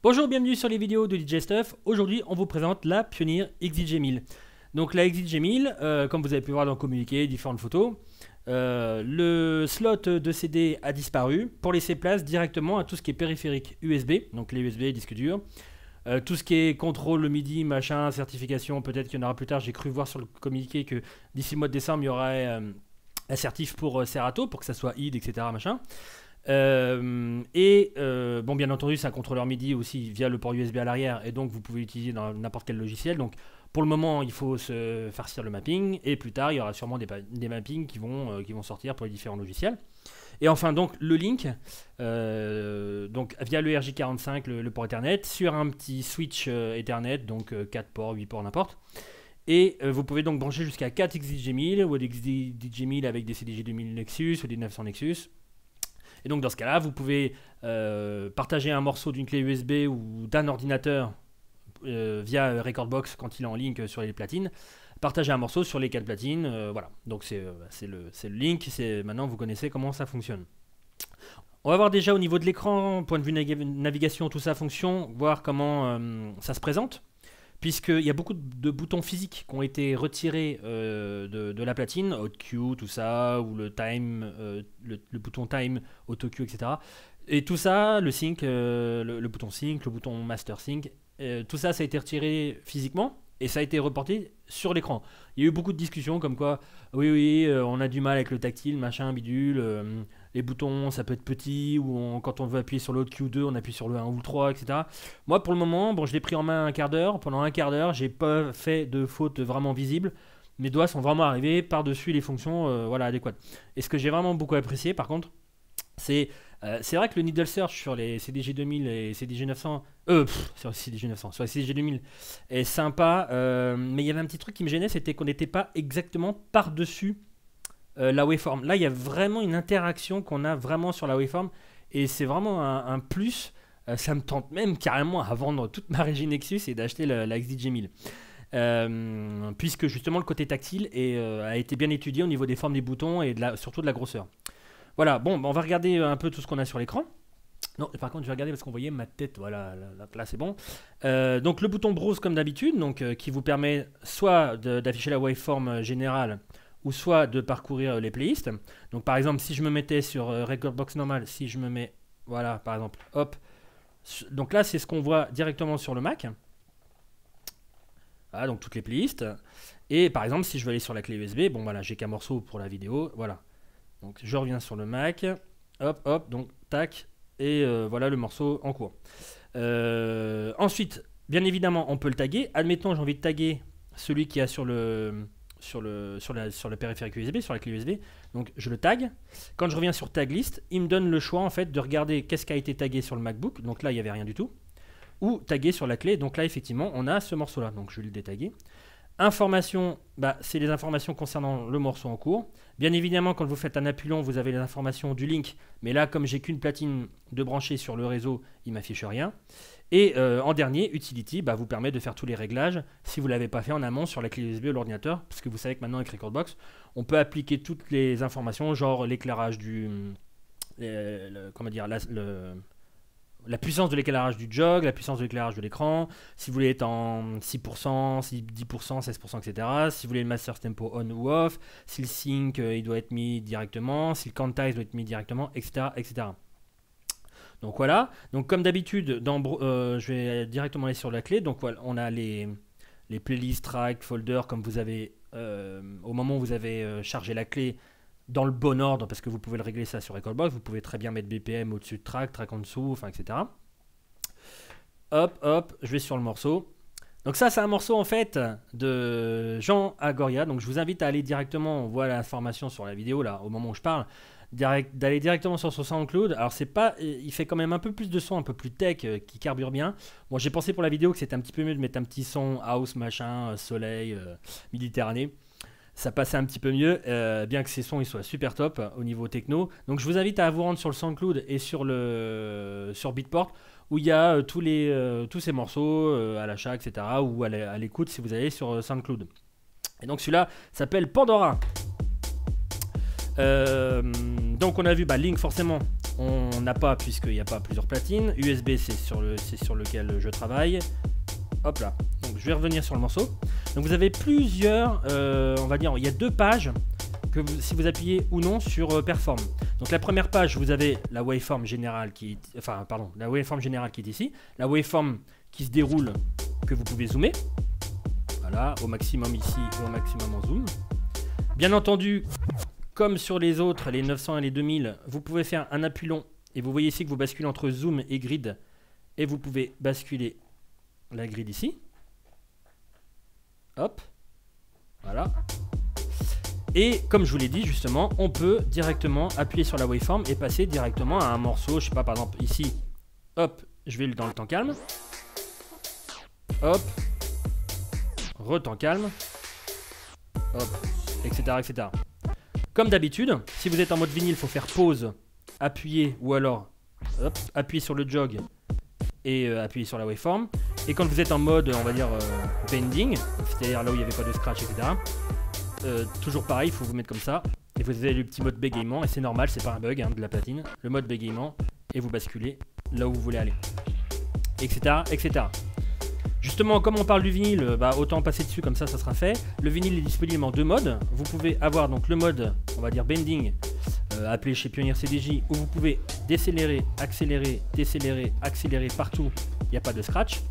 Bonjour, bienvenue sur les vidéos de DJ Stuff. Aujourd'hui, on vous présente la Pioneer XDJ1000. Donc la XDJ1000, comme vous avez pu voir dans le communiqué, différentes photos, le slot de CD a disparu pour laisser place directement à tout ce qui est périphérique USB, donc les USB, disques durs. Tout ce qui est contrôle, le MIDI, machin, certification, peut-être qu'il y en aura plus tard. J'ai cru voir sur le communiqué que d'ici le mois de décembre, il y aurait assertif pour Serato, pour que ça soit ID, etc. Machin. Bon, bien entendu, c'est un contrôleur MIDI aussi via le port USB à l'arrière, et donc vous pouvez l'utiliser dans n'importe quel logiciel. Donc pour le moment, il faut se farcir le mapping, et plus tard, il y aura sûrement des mappings qui vont sortir pour les différents logiciels. Et enfin, donc le link, donc via le RJ45, le port Ethernet, sur un petit switch Ethernet, donc 4 ports, 8 ports, n'importe. Et vous pouvez donc brancher jusqu'à 4 XDJ1000 ou des XDJ1000 avec des CDJ2000 Nexus ou des 900 Nexus. Et donc dans ce cas-là, vous pouvez partager un morceau d'une clé USB ou d'un ordinateur via Recordbox quand il est en link sur les platines. Partager un morceau sur les 4 platines, voilà. Donc c'est le link, maintenant vous connaissez comment ça fonctionne. On va voir déjà au niveau de l'écran, point de vue navigation, tout ça fonctionne, voir comment ça se présente. Puisqu'il y a beaucoup de boutons physiques qui ont été retirés de la platine, Hot Q, tout ça, ou le Time, le bouton Time, Auto Q, etc. Et tout ça, le Sync, le bouton Sync, le bouton Master Sync, tout ça, ça a été retiré physiquement et ça a été reporté sur l'écran. Il y a eu beaucoup de discussions comme quoi, oui, on a du mal avec le tactile, machin, bidule, les boutons, ça peut être petit, ou quand on veut appuyer sur le Q2, on appuie sur le 1 ou le 3, etc. Moi, pour le moment, bon, je l'ai pris en main un quart d'heure. Pendant un quart d'heure, j'ai pas fait de faute vraiment visible. Mes doigts sont vraiment arrivés par-dessus les fonctions voilà, adéquates. Et ce que j'ai vraiment beaucoup apprécié, par contre, c'est vrai que le needle search sur les CDJ2000 et CDJ900, sur les CDJ900, sur les CDJ2000 est sympa, mais il y avait un petit truc qui me gênait, c'était qu'on n'était pas exactement par-dessus la waveform. Là, il y a vraiment une interaction qu'on a vraiment sur la waveform, et c'est vraiment un plus. Ça me tente même carrément à vendre toute ma régie Nexus et d'acheter la XDJ1000. Puisque justement le côté tactile a été bien étudié au niveau des formes des boutons et surtout de la grosseur. Voilà, bon, on va regarder un peu tout ce qu'on a sur l'écran. Non, par contre, je vais regarder parce qu'on voyait ma tête, voilà, là c'est bon. Donc le bouton browse comme d'habitude, qui vous permet soit d'afficher la waveform générale, ou soit de parcourir les playlists. Donc par exemple, si je me mettais sur Recordbox normal, si je me mets, voilà, par exemple, hop. Donc là, c'est ce qu'on voit directement sur le Mac. Voilà, donc toutes les playlists. Et par exemple, si je veux aller sur la clé USB, bon voilà, j'ai qu'un morceau pour la vidéo, voilà. Donc je reviens sur le Mac, hop, donc tac, et voilà le morceau en cours. Ensuite, bien évidemment, on peut le taguer. Admettons, j'ai envie de taguer celui qui a sur le périphérique USB, sur la clé USB. Donc je le tag. Quand je reviens sur tag list, il me donne le choix en fait de regarder qu'est-ce qui a été tagué sur le MacBook. Donc là, il n'y avait rien du tout. Ou tagué sur la clé. Donc là, effectivement, on a ce morceau-là. Donc je vais le détaguer. Informations, c'est les informations concernant le morceau en cours. Bien évidemment, quand vous faites un appui long, vous avez les informations du link. Mais là, comme j'ai qu'une platine de brancher sur le réseau, il ne m'affiche rien. Et en dernier, Utility vous permet de faire tous les réglages si vous ne l'avez pas fait en amont sur la clé USB ou l'ordinateur. Parce que vous savez que maintenant avec Recordbox, on peut appliquer toutes les informations, genre l'éclairage la puissance de l'éclairage du jog, la puissance de l'éclairage de l'écran, si vous voulez être en 6%, 10%, 16%, etc. Si vous voulez le master tempo on ou off, si le sync il doit être mis directement, si le quantize doit être mis directement, etc. etc. Donc voilà, donc comme d'habitude, je vais directement aller sur la clé. Donc voilà, on a les playlists, tracks, folders, comme vous avez au moment où vous avez chargé la clé dans le bon ordre, parce que vous pouvez le régler ça sur Recordbox. Vous pouvez très bien mettre BPM au-dessus de track en dessous, enfin, etc. Hop, je vais sur le morceau. Donc ça, c'est un morceau en fait de Jean Agoria. Donc je vous invite à aller directement, on voit l'information sur la vidéo là, au moment où je parle, d'aller directement sur son SoundCloud. Alors il fait quand même un peu plus de son, un peu plus tech, qui carbure bien. Bon, j'ai pensé pour la vidéo que c'était un petit peu mieux de mettre un petit son house, machin, soleil, Méditerranée. Ça passait un petit peu mieux, bien que ces sons ils soient super top au niveau techno. Donc je vous invite à vous rendre sur le SoundCloud et sur Beatport, où il y a tous ces morceaux à l'achat, etc. ou à l'écoute si vous allez sur SoundCloud. Et donc celui-là s'appelle Pandora. Donc on a vu Link forcément on n'a pas puisqu'il n'y a pas plusieurs platines. USB, c'est sur lequel je travaille. Hop là. Donc je vais revenir sur le morceau. Donc vous avez plusieurs, on va dire, il y a 2 pages que si vous appuyez ou non sur Perform. Donc la première page, vous avez la waveform générale qui est, la waveform générale qui est ici, la waveform qui se déroule que vous pouvez zoomer. Voilà, au maximum ici, au maximum en zoom. Bien entendu, comme sur les autres, les 900 et les 2000, vous pouvez faire un appui long et vous voyez ici que vous basculez entre zoom et grid et vous pouvez basculer la grid ici. Hop, voilà. Et comme je vous l'ai dit justement, on peut directement appuyer sur la waveform et passer directement à un morceau, je sais pas, par exemple ici, hop, je vais dans le temps calme, hop, re-temps calme, hop, etc., etc. Comme d'habitude, si vous êtes en mode vinyle, il faut faire pause, appuyer ou alors hop, appuyer sur le jog et appuyer sur la waveform. Et quand vous êtes en mode, on va dire, bending, c'est-à-dire là où il n'y avait pas de scratch, etc., toujours pareil, il faut vous mettre comme ça. Et vous avez le petit mode bégaiement, et c'est normal, c'est pas un bug hein, de la platine. Le mode bégaiement, et vous basculez là où vous voulez aller, etc., etc. Justement, comme on parle du vinyle, autant passer dessus, comme ça sera fait. Le vinyle est disponible en 2 modes. Vous pouvez avoir donc le mode, on va dire bending, appelé chez Pioneer CDJ, où vous pouvez décélérer, accélérer, décélérer, accélérer partout, il n'y a pas de scratch.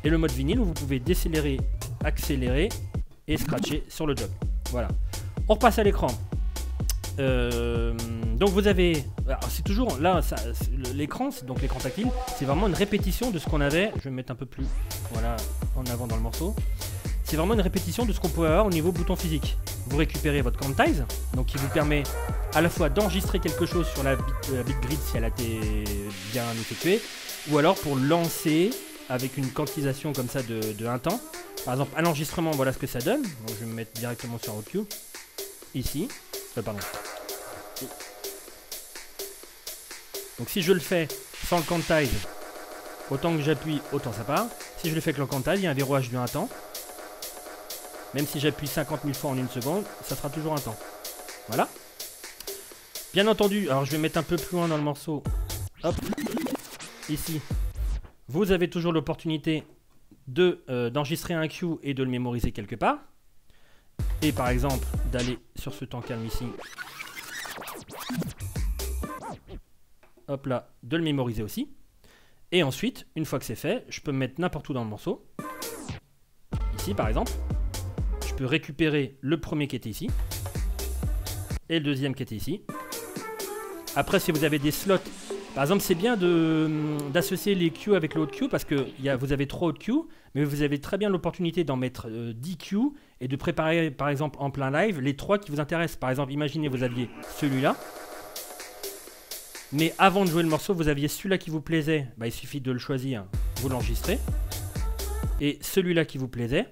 Et le mode vinyle, où vous pouvez décélérer, accélérer et scratcher sur le jog. Voilà. On repasse à l'écran. Donc vous avez, c'est toujours là, l'écran, donc l'écran tactile, c'est vraiment une répétition de ce qu'on avait. Je vais me mettre un peu plus, voilà, en avant dans le morceau. C'est vraiment une répétition de ce qu'on pouvait avoir au niveau bouton physique. Vous récupérez votre quantize, donc qui vous permet à la fois d'enregistrer quelque chose sur la bit grid si elle a été bien effectuée, ou alors pour lancer avec une quantisation comme ça de un temps. Par exemple, un enregistrement, voilà ce que ça donne. Donc je vais me mettre directement sur OutQ ici. Pardon. Donc si je le fais sans le quantize, autant que j'appuie, autant ça part. Si je le fais avec le quantize, il y a un verrouillage de un temps. Même si j'appuie 50 000 fois en 1 seconde, ça sera toujours un temps. Voilà. Bien entendu, alors je vais mettre un peu plus loin dans le morceau. Hop. Ici. Vous avez toujours l'opportunité d'enregistrer un cue et de le mémoriser quelque part. Et par exemple, d'aller sur ce temps calme ici. Hop là, de le mémoriser aussi. Et ensuite, une fois que c'est fait, je peux me mettre n'importe où dans le morceau. Ici par exemple. Je peux récupérer le premier qui était ici. Et le deuxième qui était ici. Après, si vous avez des slots, par exemple, c'est bien d'associer les cues avec le haut cue parce que vous avez 3 hauts cues, mais vous avez très bien l'opportunité d'en mettre 10 cues et de préparer, par exemple, en plein live, les 3 qui vous intéressent. Par exemple, imaginez vous aviez celui-là, mais avant de jouer le morceau, vous aviez celui-là qui vous plaisait, il suffit de le choisir, vous l'enregistrez. Et celui-là qui vous plaisait,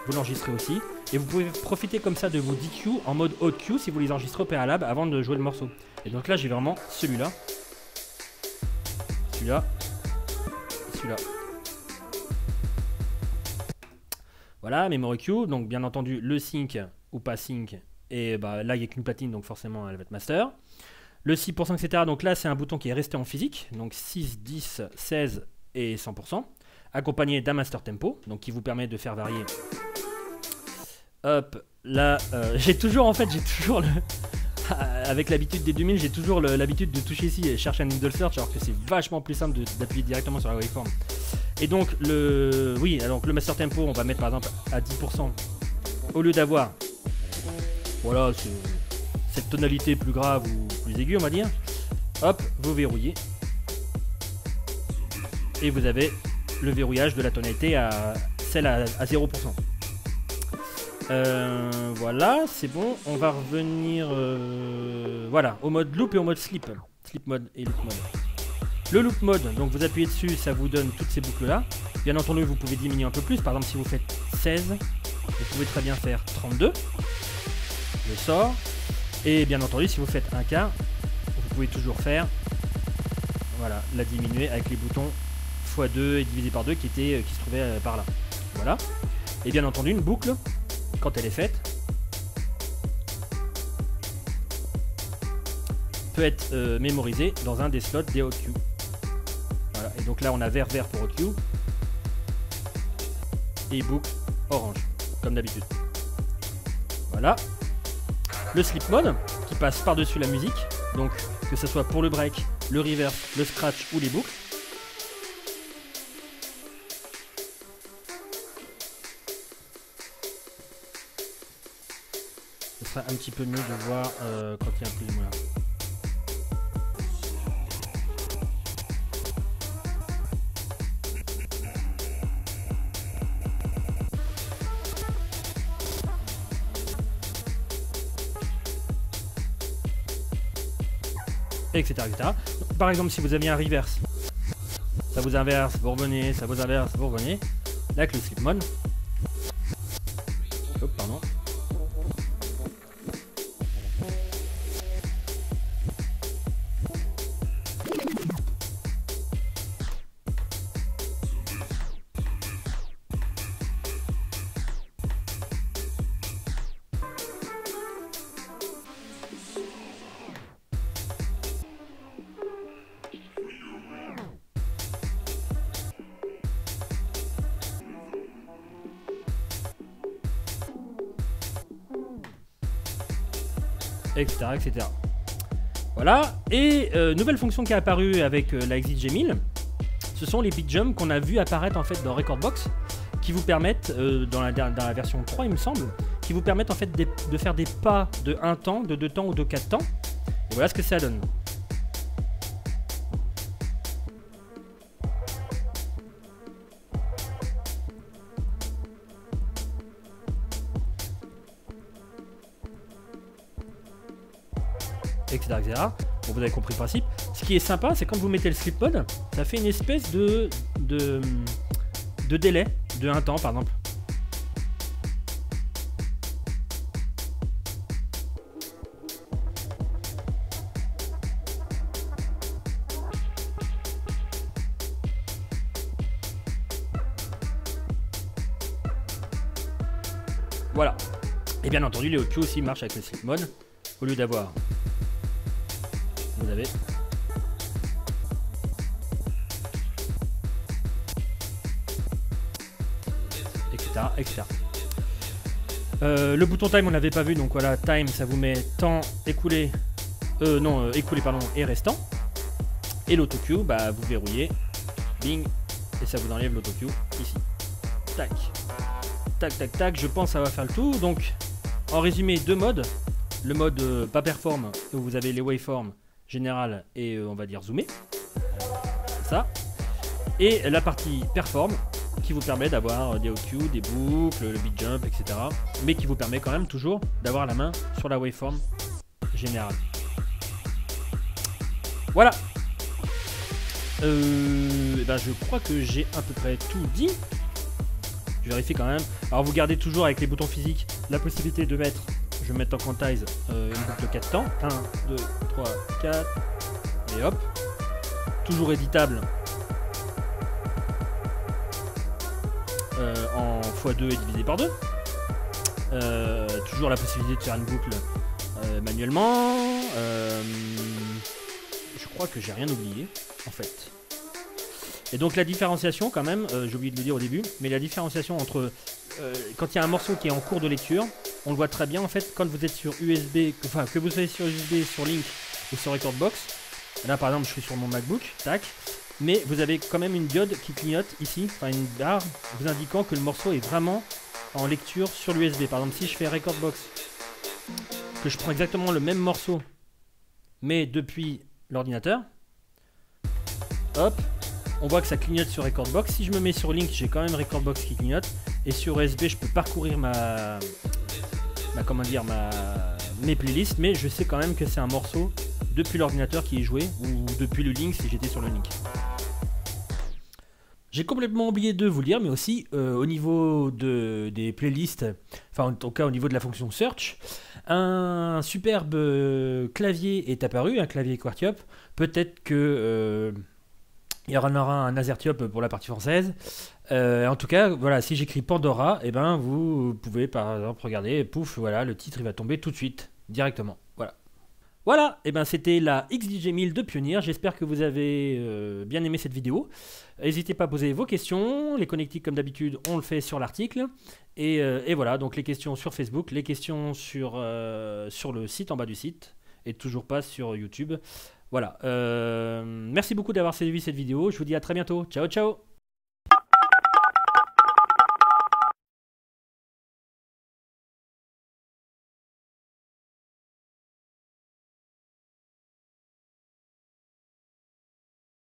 vous l'enregistrez aussi. Et vous pouvez profiter comme ça de vos 10 cues en mode haut cue si vous les enregistrez au préalable avant de jouer le morceau. Et donc là, j'ai vraiment celui-là. Celui-là, celui-là. Voilà, memory cue, donc bien entendu le sync ou pas sync, et là il n'y a qu'une platine donc forcément elle va être master. Le 6%, etc. Donc là c'est un bouton qui est resté en physique, donc 6, 10, 16 et 100%, accompagné d'un master tempo, donc qui vous permet de faire varier. Hop, là j'ai toujours avec l'habitude des 2000, j'ai toujours l'habitude de toucher ici et chercher un needle search alors que c'est vachement plus simple d'appuyer directement sur la waveform. Et donc le master tempo, on va mettre par exemple à 10% au lieu d'avoir voilà cette tonalité plus grave ou plus aiguë on va dire. Hop, vous verrouillez et vous avez le verrouillage de la tonalité à celle à 0%. Voilà, c'est bon. On va revenir voilà, au mode loop et au mode sleep. Sleep mode et loop mode. Le loop mode, donc vous appuyez dessus, ça vous donne toutes ces boucles là. Bien entendu, vous pouvez diminuer un peu plus. Par exemple, si vous faites 16, vous pouvez très bien faire 32. Je sors. Et bien entendu, si vous faites un quart, vous pouvez toujours faire voilà, la diminuer avec les boutons x2 et divisé par 2 qui se trouvaient par là. Voilà. Et bien entendu, une boucle. Quand elle est faite, peut être mémorisé dans un des slots des OQ. Voilà, et donc là on a vert pour OQ et boucle orange, comme d'habitude. Voilà. Le sleep mode qui passe par-dessus la musique, donc que ce soit pour le break, le reverse, le scratch ou les boucles. Ce sera un petit peu mieux de voir quand il y a un peu de moulin. Etc., etc. Par exemple, si vous aviez un reverse, ça vous inverse, vous revenez, ça vous inverse, vous revenez. Là, avec le sleep mode. Hop, pardon. Etc., etc. Voilà, et nouvelle fonction qui est apparue avec la XIG1000, ce sont les beat jumps qu'on a vu apparaître en fait dans Rekordbox, qui vous permettent, dans la version 3 il me semble, qui vous permettent en fait de faire des pas de 1 temps, de 2 temps ou de 4 temps. Et voilà ce que ça donne. Etc., etc. Bon, vous avez compris le principe. Ce qui est sympa, c'est quand vous mettez le sleep mode, ça fait une espèce de délai de 1 temps par exemple. Voilà. Et bien entendu, les OQ aussi marchent avec le sleep mode. Au lieu d'avoir, vous avez etc., etc. Le bouton time on n'avait pas vu, donc voilà, time ça vous met temps écoulé, écoulé pardon, et restant. Et l'autocue, bah vous verrouillez, bing, et ça vous enlève l'autocue ici. Tac, tac, tac, tac. Je pense que ça va faire le tour. Donc en résumé, 2 modes. Le mode pas perform, où vous avez les waveforms générales et on va dire zoomé, ça, et la partie perform qui vous permet d'avoir des OQ, des boucles, le beat jump, etc. Mais qui vous permet quand même toujours d'avoir la main sur la waveform générale. Voilà. Ben je crois que j'ai à peu près tout dit. Je vérifie quand même. Alors vous gardez toujours avec les boutons physiques la possibilité de mettre, je vais mettre en quantize une boucle de 4 temps. 1, 2, 3, 4. Et hop. Toujours éditable en x2 et divisé par 2. Toujours la possibilité de faire une boucle manuellement. Je crois que j'ai rien oublié en fait. Et donc la différenciation quand même, j'ai oublié de le dire au début, mais la différenciation entre quand il y a un morceau qui est en cours de lecture, on le voit très bien en fait quand vous êtes sur USB, enfin que vous soyez sur USB, sur Link ou sur Rekordbox. Là par exemple je suis sur mon MacBook, tac, mais vous avez quand même une diode qui clignote ici, enfin une barre vous indiquant que le morceau est vraiment en lecture sur l'USB. Par exemple si je fais Rekordbox, que je prends exactement le même morceau, mais depuis l'ordinateur, hop, on voit que ça clignote sur Rekordbox. Si je me mets sur Link, j'ai quand même Rekordbox qui clignote. Et sur USB, je peux parcourir mes playlists, mais je sais quand même que c'est un morceau depuis l'ordinateur qui est joué, ou depuis le Link si j'étais sur le Link. J'ai complètement oublié de vous le dire, mais aussi au niveau des playlists, enfin en tout cas au niveau de la fonction Search, un superbe clavier est apparu, un clavier QWERTY. Peut-être que il y en aura un AZERTY pour la partie française. En tout cas, voilà, si j'écris Pandora, et ben vous pouvez par exemple regarder, pouf, voilà, le titre il va tomber tout de suite, directement. Voilà. Voilà, et ben c'était la XDJ 1000 de Pioneer. J'espère que vous avez bien aimé cette vidéo. N'hésitez pas à poser vos questions. Les connectiques, comme d'habitude, on le fait sur l'article. Et voilà, donc les questions sur Facebook, les questions sur le site, en bas du site, et toujours pas sur YouTube. Voilà. Merci beaucoup d'avoir suivi cette vidéo. Je vous dis à très bientôt. Ciao, ciao!